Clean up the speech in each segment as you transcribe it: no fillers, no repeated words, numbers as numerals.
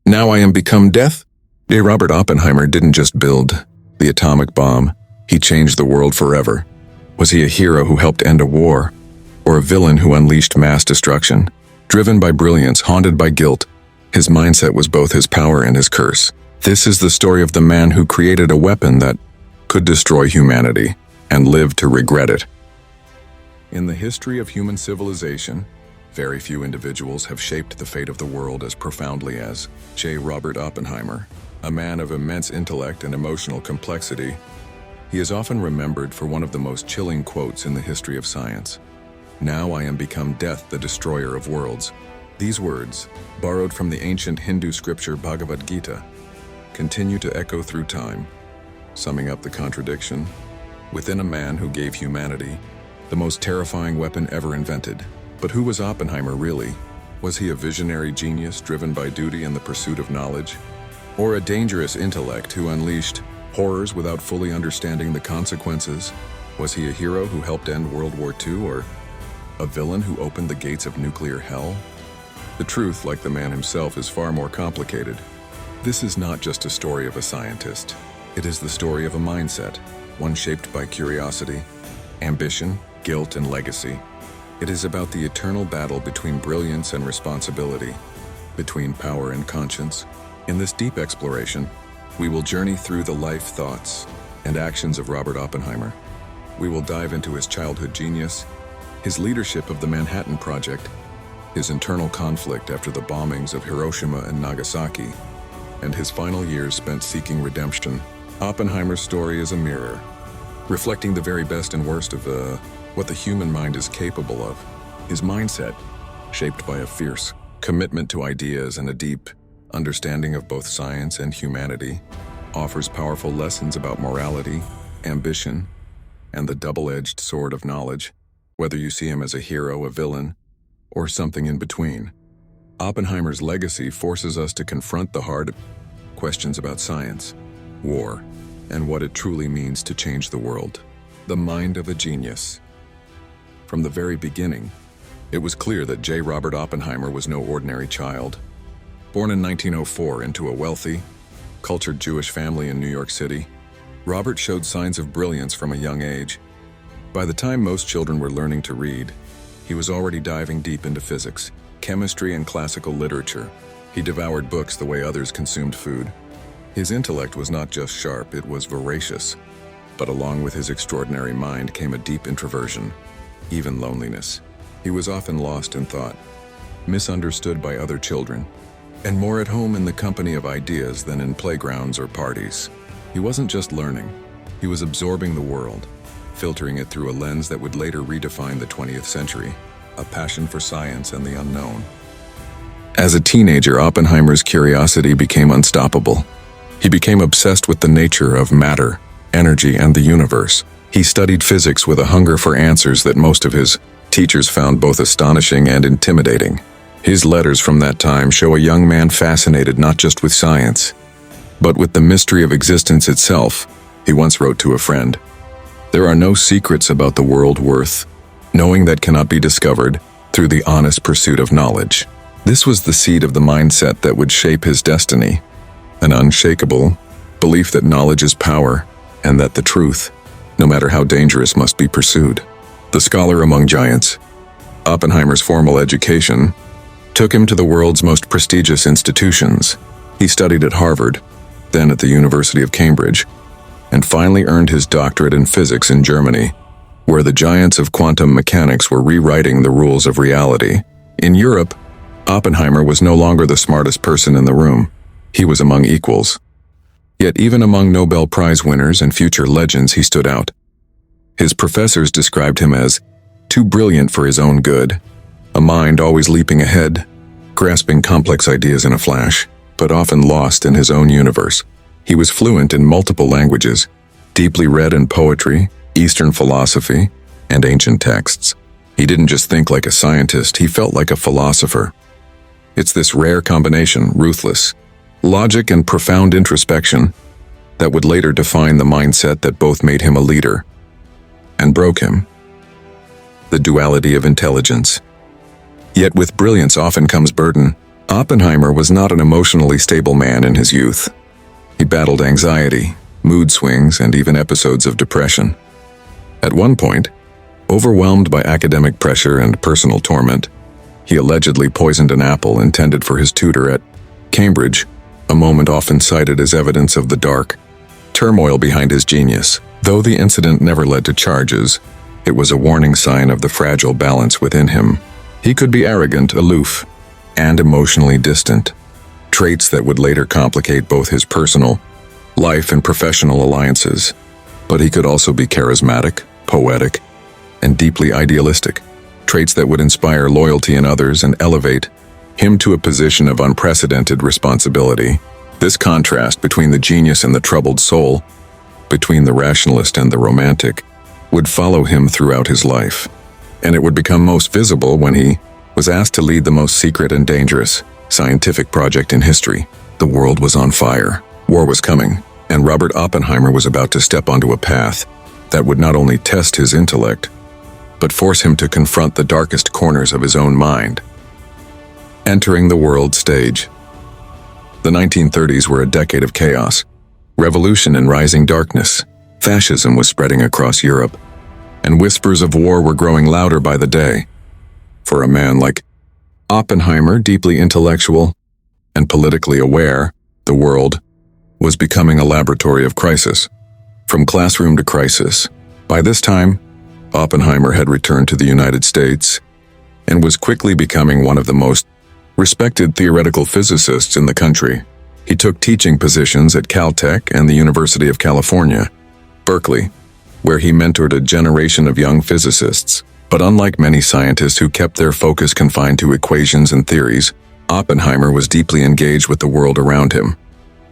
Now I am become death? J. Robert Oppenheimer didn't just build the atomic bomb, he changed the world forever. Was he a hero who helped end a war, or a villain who unleashed mass destruction? Driven by brilliance, haunted by guilt, his mindset was both his power and his curse. This is the story of the man who created a weapon that could destroy humanity and lived to regret it. In the history of human civilization, very few individuals have shaped the fate of the world as profoundly as J. Robert Oppenheimer. A man of immense intellect and emotional complexity, he is often remembered for one of the most chilling quotes in the history of science. "Now I am become death, the destroyer of worlds." These words, borrowed from the ancient Hindu scripture Bhagavad Gita, continue to echo through time, summing up the contradiction within a man who gave humanity the most terrifying weapon ever invented. But who was Oppenheimer really? Was he a visionary genius driven by duty and the pursuit of knowledge? Or a dangerous intellect who unleashed horrors without fully understanding the consequences? Was he a hero who helped end World War II, or a villain who opened the gates of nuclear hell? The truth, like the man himself, is far more complicated. This is not just a story of a scientist. It is the story of a mindset, one shaped by curiosity, ambition, guilt, and legacy. It is about the eternal battle between brilliance and responsibility, between power and conscience. In this deep exploration, we will journey through the life, thoughts, and actions of Robert Oppenheimer. We will dive into his childhood genius, his leadership of the Manhattan Project, his internal conflict after the bombings of Hiroshima and Nagasaki, and his final years spent seeking redemption. Oppenheimer's story is a mirror, reflecting the very best and worst of what the human mind is capable of. His mindset, shaped by a fierce commitment to ideas and a deep understanding of both science and humanity, offers powerful lessons about morality, ambition, and the double-edged sword of knowledge, whether you see him as a hero, a villain, or something in between. Oppenheimer's legacy forces us to confront the hard questions about science, war, and what it truly means to change the world. The mind of a genius. From the very beginning, it was clear that J. Robert Oppenheimer was no ordinary child. Born in 1904 into a wealthy, cultured Jewish family in New York City, Robert showed signs of brilliance from a young age. By the time most children were learning to read, he was already diving deep into physics, chemistry, and classical literature. He devoured books the way others consumed food. His intellect was not just sharp, it was voracious. But along with his extraordinary mind came a deep introversion, even loneliness. He was often lost in thought, misunderstood by other children, and more at home in the company of ideas than in playgrounds or parties. He wasn't just learning, he was absorbing the world, filtering it through a lens that would later redefine the 20th century, a passion for science and the unknown. As a teenager, Oppenheimer's curiosity became unstoppable. He became obsessed with the nature of matter, energy, and the universe. He studied physics with a hunger for answers that most of his teachers found both astonishing and intimidating. His letters from that time show a young man fascinated not just with science, but with the mystery of existence itself. He once wrote to a friend, "There are no secrets about the world worth knowing that cannot be discovered through the honest pursuit of knowledge." This was the seed of the mindset that would shape his destiny, an unshakable belief that knowledge is power and that the truth, no matter how dangerous, must be pursued. The scholar among giants, Oppenheimer's formal education took him to the world's most prestigious institutions. He studied at Harvard, then at the University of Cambridge, and finally earned his doctorate in physics in Germany, where the giants of quantum mechanics were rewriting the rules of reality. In Europe, Oppenheimer was no longer the smartest person in the room. He was among equals. Yet even among Nobel Prize winners and future legends, he stood out. His professors described him as too brilliant for his own good, a mind always leaping ahead, grasping complex ideas in a flash, but often lost in his own universe. He was fluent in multiple languages, deeply read in poetry, Eastern philosophy, and ancient texts. He didn't just think like a scientist, he felt like a philosopher. It's this rare combination, ruthless logic and profound introspection, that would later define the mindset that both made him a leader and broke him. The duality of intelligence. Yet with brilliance often comes burden. Oppenheimer was not an emotionally stable man in his youth. He battled anxiety, mood swings, and even episodes of depression. At one point, overwhelmed by academic pressure and personal torment, he allegedly poisoned an apple intended for his tutor at Cambridge, a moment often cited as evidence of the dark turmoil behind his genius. Though the incident never led to charges, it was a warning sign of the fragile balance within him. He could be arrogant, aloof, and emotionally distant, traits that would later complicate both his personal life and professional alliances. But he could also be charismatic, poetic, and deeply idealistic, traits that would inspire loyalty in others and elevate him to a position of unprecedented responsibility. This contrast between the genius and the troubled soul, between the rationalist and the romantic, would follow him throughout his life. And it would become most visible when he was asked to lead the most secret and dangerous scientific project in history. The world was on fire, war was coming, and Robert Oppenheimer was about to step onto a path that would not only test his intellect, but force him to confront the darkest corners of his own mind. Entering the world stage. The 1930s were a decade of chaos, revolution and rising darkness. Fascism was spreading across Europe, and whispers of war were growing louder by the day. For a man like Oppenheimer, deeply intellectual and politically aware, the world was becoming a laboratory of crisis, from classroom to crisis. By this time, Oppenheimer had returned to the United States and was quickly becoming one of the most respected theoretical physicists in the country. He took teaching positions at Caltech and the University of California, Berkeley, where he mentored a generation of young physicists. But unlike many scientists who kept their focus confined to equations and theories, Oppenheimer was deeply engaged with the world around him.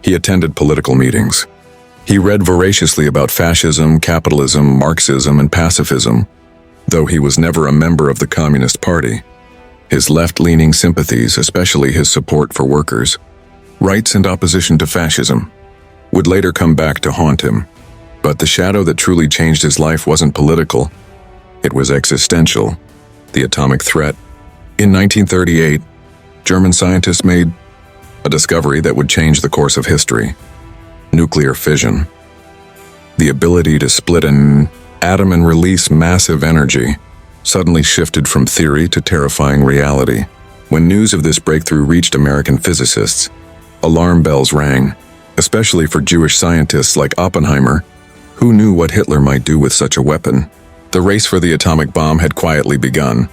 He attended political meetings. He read voraciously about fascism, capitalism, Marxism, and pacifism, though he was never a member of the Communist Party. His left-leaning sympathies, especially his support for workers' rights and opposition to fascism, would later come back to haunt him. But the shadow that truly changed his life wasn't political. It was existential. The atomic threat. In 1938, German scientists made a discovery that would change the course of history: nuclear fission. The ability to split an atom and release massive energy suddenly shifted from theory to terrifying reality. When news of this breakthrough reached American physicists, alarm bells rang, especially for Jewish scientists like Oppenheimer, who knew what Hitler might do with such a weapon. The race for the atomic bomb had quietly begun.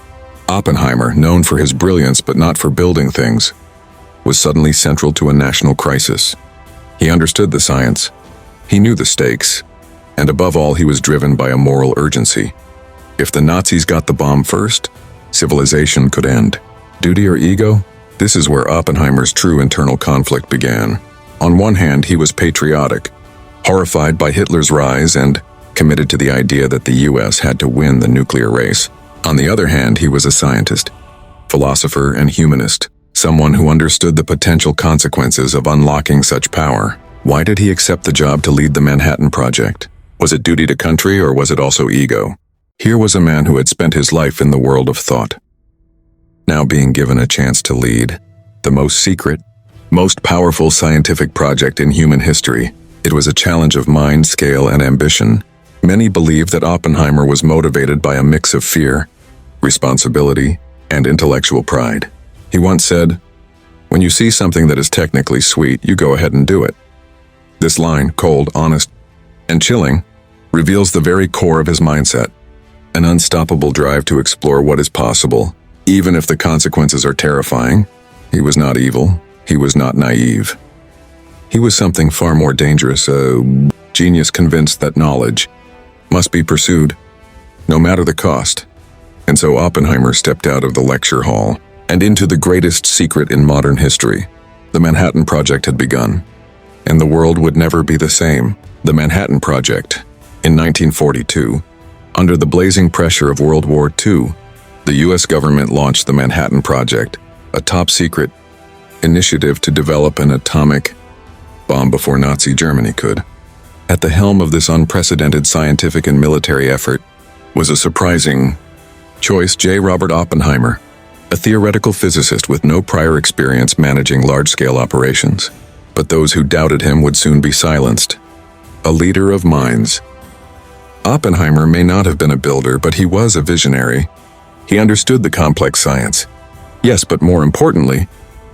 Oppenheimer, known for his brilliance but not for building things, was suddenly central to a national crisis. He understood the science, he knew the stakes, and above all, he was driven by a moral urgency. If the Nazis got the bomb first, civilization could end. Duty or ego? This is where Oppenheimer's true internal conflict began. On one hand, he was patriotic, horrified by Hitler's rise and committed to the idea that the US had to win the nuclear race. On the other hand, he was a scientist, philosopher, and humanist, someone who understood the potential consequences of unlocking such power. Why did he accept the job to lead the Manhattan Project? Was it duty to country, or was it also ego? Here was a man who had spent his life in the world of thought, now being given a chance to lead the most secret, most powerful scientific project in human history. It was a challenge of mind, scale, and ambition. Many believe that Oppenheimer was motivated by a mix of fear, responsibility, and intellectual pride. He once said, "When you see something that is technically sweet, you go ahead and do it." This line, cold, honest, and chilling, reveals the very core of his mindset: an unstoppable drive to explore what is possible, even if the consequences are terrifying. He was not evil. He was not naive. He was something far more dangerous, a genius convinced that knowledge must be pursued, no matter the cost. And so Oppenheimer stepped out of the lecture hall and into the greatest secret in modern history. The Manhattan Project had begun, and the world would never be the same. The Manhattan Project. In 1942, under the blazing pressure of World War II, the U.S. government launched the Manhattan Project, a top-secret initiative to develop an atomic bomb before Nazi Germany could. At the helm of this unprecedented scientific and military effort was a surprising choice: J. Robert Oppenheimer, a theoretical physicist with no prior experience managing large-scale operations. But those who doubted him would soon be silenced. A leader of minds. Oppenheimer may not have been a builder, but he was a visionary. He understood the complex science. Yes, but more importantly,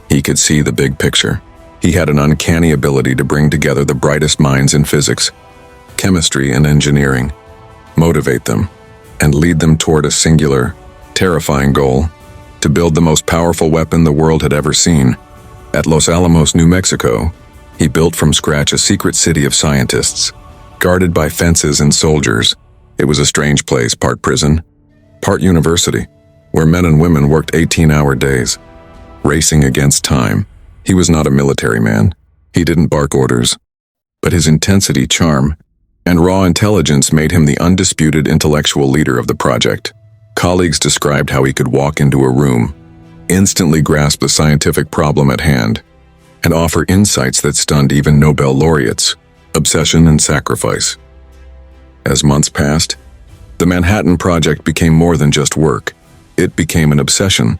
he could see the big picture. He had an uncanny ability to bring together the brightest minds in physics, chemistry, and engineering, motivate them, and lead them toward a singular, terrifying goal: to build the most powerful weapon the world had ever seen. At Los Alamos, New Mexico, he built from scratch a secret city of scientists, guarded by fences and soldiers. It was a strange place, part prison, part university, where men and women worked 18-hour days, racing against time. He was not a military man. He didn't bark orders. But his intensity, charm, and raw intelligence made him the undisputed intellectual leader of the project. Colleagues described how he could walk into a room, instantly grasp the scientific problem at hand, and offer insights that stunned even Nobel laureates. Obsession and sacrifice. As months passed, the Manhattan Project became more than just work. It became an obsession.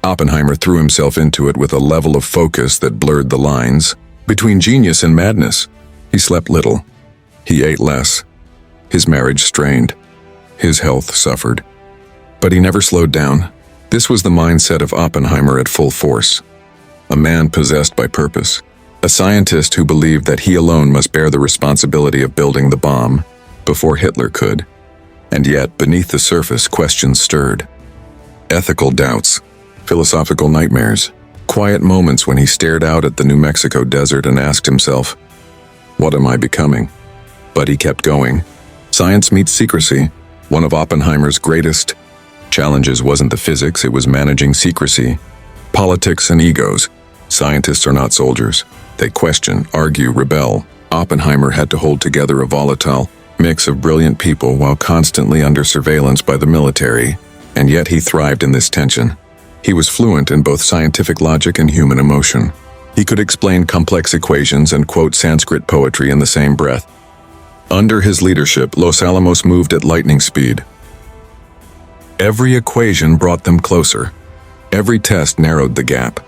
Oppenheimer threw himself into it with a level of focus that blurred the lines between genius and madness. He slept little. He ate less. His marriage strained. His health suffered. But he never slowed down. This was the mindset of Oppenheimer at full force. A man possessed by purpose. A scientist who believed that he alone must bear the responsibility of building the bomb before Hitler could. And yet, beneath the surface, questions stirred. Ethical doubts, philosophical nightmares, quiet moments when he stared out at the New Mexico desert and asked himself, "What am I becoming?" But he kept going. Science meets secrecy. One of Oppenheimer's greatest challenges wasn't the physics, it was managing secrecy, politics, and egos. Scientists are not soldiers. They question, argue, rebel. Oppenheimer had to hold together a volatile mix of brilliant people while constantly under surveillance by the military, and yet he thrived in this tension. He was fluent in both scientific logic and human emotion. He could explain complex equations and quote Sanskrit poetry in the same breath. Under his leadership, Los Alamos moved at lightning speed. Every equation brought them closer. Every test narrowed the gap.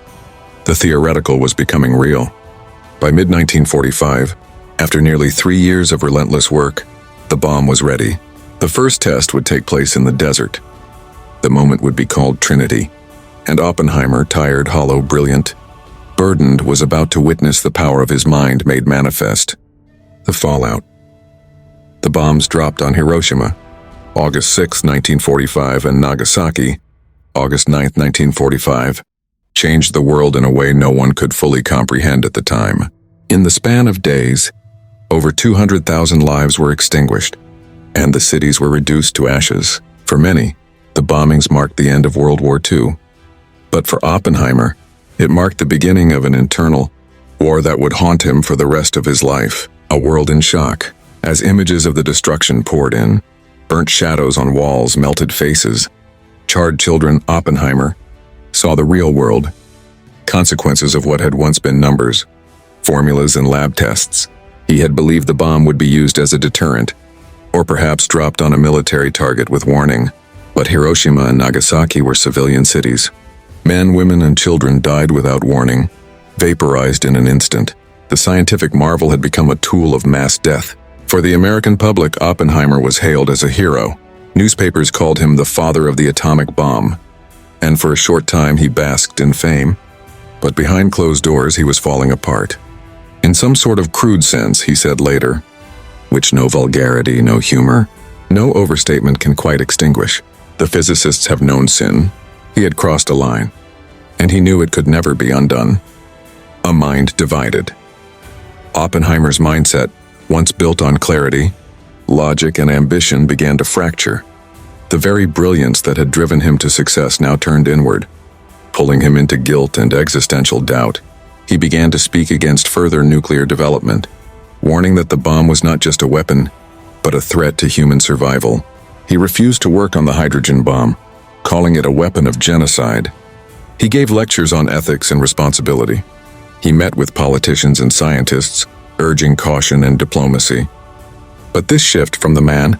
The theoretical was becoming real. By mid-1945, after nearly 3 years of relentless work, the bomb was ready. The first test would take place in the desert. The moment would be called Trinity, and Oppenheimer, tired, hollow, brilliant, burdened, was about to witness the power of his mind made manifest. The fallout. The bombs dropped on Hiroshima, August 6, 1945, and Nagasaki, August 9, 1945, changed the world in a way no one could fully comprehend at the time. In the span of days, over 200,000 lives were extinguished, and the cities were reduced to ashes. For many, the bombings marked the end of World War II. But for Oppenheimer, it marked the beginning of an internal war that would haunt him for the rest of his life. A world in shock, as images of the destruction poured in, burnt shadows on walls, melted faces, charred children. Oppenheimer saw the real world, consequences of what had once been numbers, formulas, and lab tests. He had believed the bomb would be used as a deterrent, or perhaps dropped on a military target with warning. But Hiroshima and Nagasaki were civilian cities. Men, women, and children died without warning, vaporized in an instant. The scientific marvel had become a tool of mass death. For the American public, Oppenheimer was hailed as a hero. Newspapers called him the father of the atomic bomb, and for a short time he basked in fame. But behind closed doors, he was falling apart. In some sort of crude sense, he said later, which no vulgarity, no humor, no overstatement can quite extinguish. The physicists have known sin. He had crossed a line, and he knew it could never be undone. A mind divided. Oppenheimer's mindset, once built on clarity, logic, and ambition, began to fracture. The very brilliance that had driven him to success now turned inward, pulling him into guilt and existential doubt. He began to speak against further nuclear development, warning that the bomb was not just a weapon, but a threat to human survival. He refused to work on the hydrogen bomb, calling it a weapon of genocide. He gave lectures on ethics and responsibility. He met with politicians and scientists, urging caution and diplomacy. But this shift from the man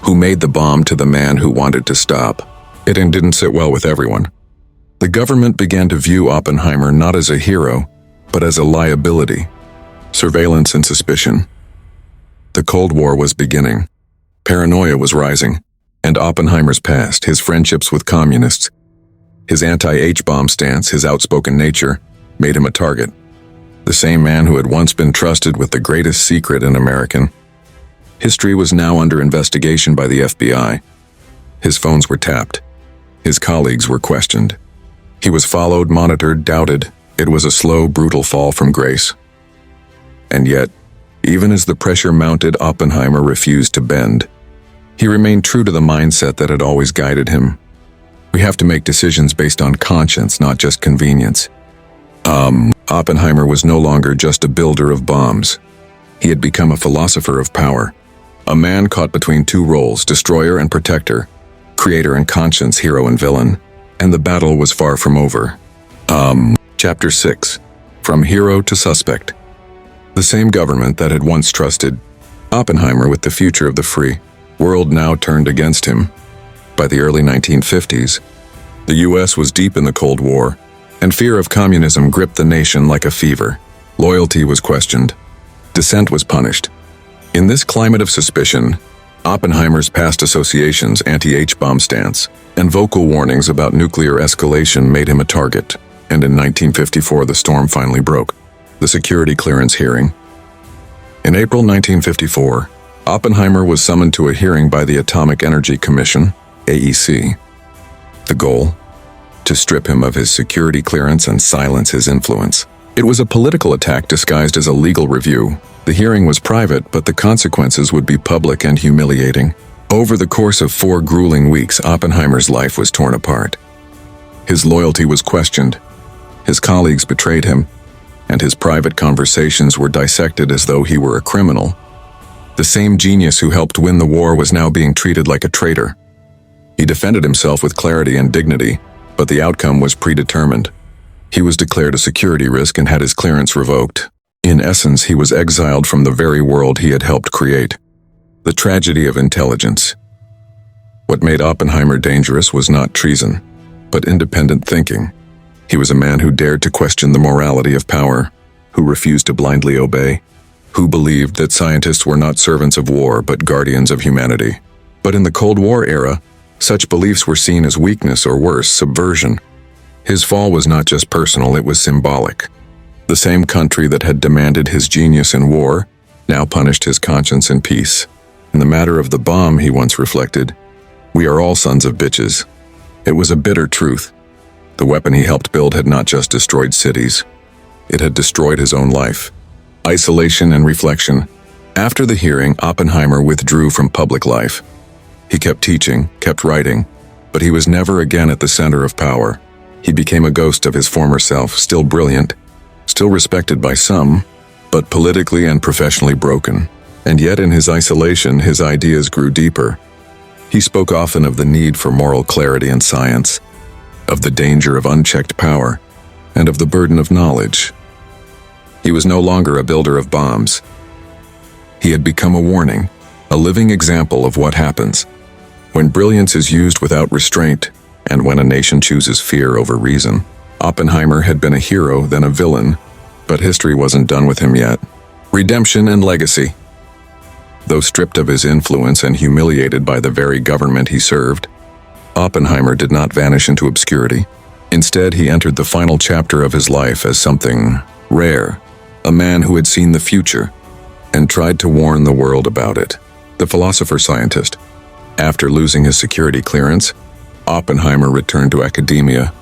who made the bomb to the man who wanted to stop it didn't sit well with everyone. The government began to view Oppenheimer not as a hero, but as a liability. Surveillance and suspicion. The Cold War was beginning. Paranoia was rising, and Oppenheimer's past, his friendships with communists, his anti-H-bomb stance, his outspoken nature, made him a target. The same man who had once been trusted with the greatest secret in American history was now under investigation by the FBI. His phones were tapped. His colleagues were questioned. He was followed, monitored, doubted. It was a slow, brutal fall from grace. And yet, even as the pressure mounted, Oppenheimer refused to bend. He remained true to the mindset that had always guided him. We have to make decisions based on conscience, not just convenience. Oppenheimer was no longer just a builder of bombs. He had become a philosopher of power. A man caught between two roles, destroyer and protector, creator and conscience, hero and villain. And the battle was far from over. Chapter 6. From Hero to Suspect. The same government that had once trusted Oppenheimer with the future of the free world now turned against him. By the early 1950s, the U.S. was deep in the Cold War, and fear of communism gripped the nation like a fever. Loyalty was questioned. Dissent was punished. In this climate of suspicion, Oppenheimer's past associations, anti-H-bomb stance, and vocal warnings about nuclear escalation made him a target. And in 1954, the storm finally broke. The security clearance hearing. In April 1954, Oppenheimer was summoned to a hearing by the Atomic Energy Commission, AEC. The goal? To strip him of his security clearance and silence his influence. It was a political attack disguised as a legal review. The hearing was private, but the consequences would be public and humiliating. Over the course of 4 grueling weeks, Oppenheimer's life was torn apart. His loyalty was questioned. His colleagues betrayed him, and his private conversations were dissected as though he were a criminal. The same genius who helped win the war was now being treated like a traitor. He defended himself with clarity and dignity, but the outcome was predetermined. He was declared a security risk and had his clearance revoked. In essence, he was exiled from the very world he had helped create. The tragedy of intelligence. What made Oppenheimer dangerous was not treason, but independent thinking. He was a man who dared to question the morality of power, who refused to blindly obey, who believed that scientists were not servants of war but guardians of humanity. But in the Cold War era, such beliefs were seen as weakness or worse, subversion. His fall was not just personal, it was symbolic. The same country that had demanded his genius in war now punished his conscience in peace. In the matter of the bomb, he once reflected, "We are all sons of bitches." It was a bitter truth. The weapon he helped build had not just destroyed cities. It had destroyed his own life. Isolation and reflection. After the hearing, Oppenheimer withdrew from public life. He kept teaching, kept writing, but he was never again at the center of power. He became a ghost of his former self, still brilliant, still respected by some, but politically and professionally broken. And yet in his isolation, his ideas grew deeper. He spoke often of the need for moral clarity in science, of the danger of unchecked power, and of the burden of knowledge. He was no longer a builder of bombs. He had become a warning, a living example of what happens when brilliance is used without restraint, and when a nation chooses fear over reason. Oppenheimer had been a hero, then a villain, but history wasn't done with him yet. Redemption and legacy. Though stripped of his influence and humiliated by the very government he served, Oppenheimer did not vanish into obscurity. Instead, he entered the final chapter of his life as something rare, a man who had seen the future and tried to warn the world about it. The philosopher-scientist. After losing his security clearance, Oppenheimer returned to academia,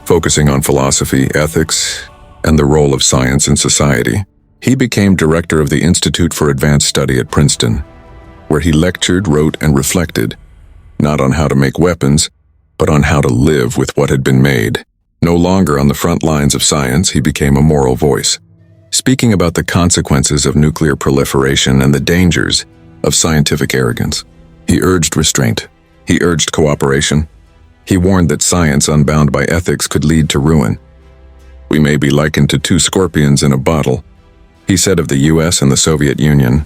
focusing on philosophy, ethics, and the role of science in society. He became director of the Institute for Advanced Study at Princeton, where he lectured, wrote, and reflected, not on how to make weapons, but on how to live with what had been made. No longer on the front lines of science, he became a moral voice, speaking about the consequences of nuclear proliferation and the dangers of scientific arrogance. He urged restraint. He urged cooperation. He warned that science unbound by ethics could lead to ruin. "We may be likened to 2 scorpions in a bottle," he said of the US and the Soviet Union,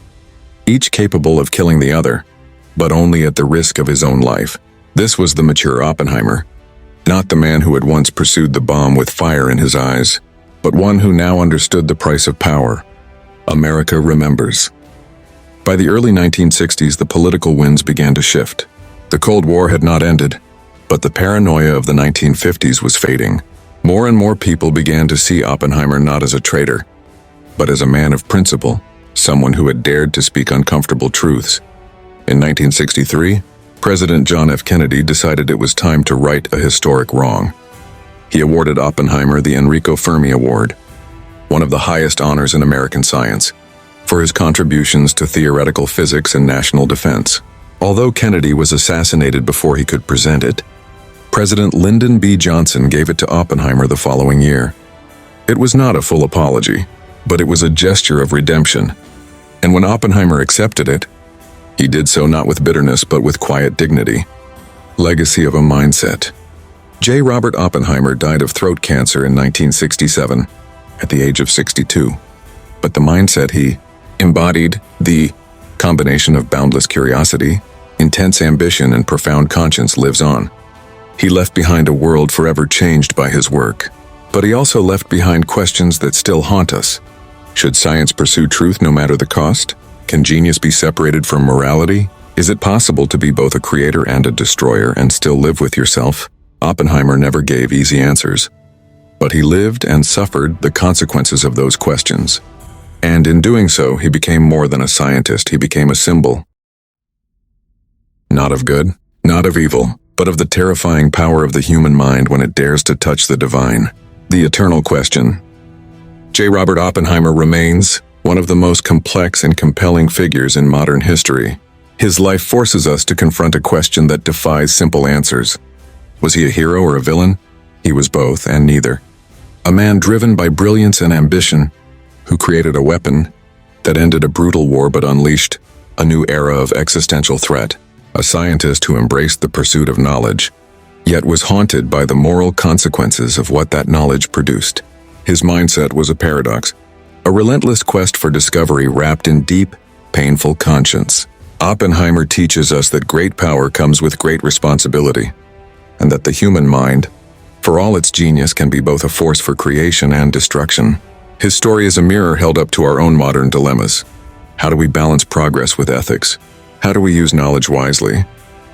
each capable of killing the other, but only at the risk of his own life. This was the mature Oppenheimer, Not the man who had once pursued the bomb with fire in his eyes, but one who now understood the price of power. America remembers. By the early 1960s, the political winds began to shift. The Cold War had not ended, but the paranoia of the 1950s was fading. More and more people began to see Oppenheimer not as a traitor, but as a man of principle, someone who had dared to speak uncomfortable truths. In 1963, President John F. Kennedy decided it was time to right a historic wrong. He awarded Oppenheimer the Enrico Fermi Award, one of the highest honors in American science, for his contributions to theoretical physics and national defense. Although Kennedy was assassinated before he could present it, President Lyndon B. Johnson gave it to Oppenheimer the following year. It was not a full apology, but it was a gesture of redemption. And when Oppenheimer accepted it, he did so not with bitterness but with quiet dignity. Legacy of a mindset. J. Robert Oppenheimer died of throat cancer in 1967, at the age of 62. But the mindset he embodied, the combination of boundless curiosity, intense ambition, and profound conscience, lives on. He left behind a world forever changed by his work. But he also left behind questions that still haunt us. Should science pursue truth no matter the cost? Can genius be separated from morality? Is it possible to be both a creator and a destroyer and still live with yourself? Oppenheimer never gave easy answers, but he lived and suffered the consequences of those questions. And in doing so, he became more than a scientist. He became a symbol. Not of good, not of evil, but of the terrifying power of the human mind when it dares to touch the divine. The eternal question. J. Robert Oppenheimer remains one of the most complex and compelling figures in modern history. His life forces us to confront a question that defies simple answers. Was he a hero or a villain? He was both and neither. A man driven by brilliance and ambition, who created a weapon that ended a brutal war but unleashed a new era of existential threat. A scientist who embraced the pursuit of knowledge, yet was haunted by the moral consequences of what that knowledge produced. His mindset was a paradox, a relentless quest for discovery wrapped in deep, painful conscience. Oppenheimer teaches us that great power comes with great responsibility, and that the human mind, for all its genius, can be both a force for creation and destruction. His story is a mirror held up to our own modern dilemmas. How do we balance progress with ethics? How do we use knowledge wisely?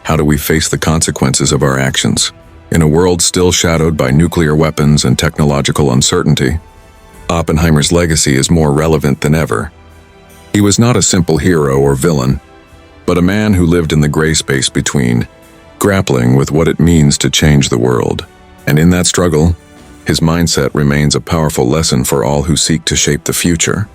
How do we face the consequences of our actions? In a world still shadowed by nuclear weapons and technological uncertainty, Oppenheimer's legacy is more relevant than ever. He was not a simple hero or villain, but a man who lived in the gray space between, grappling with what it means to change the world. And in that struggle, his mindset remains a powerful lesson for all who seek to shape the future.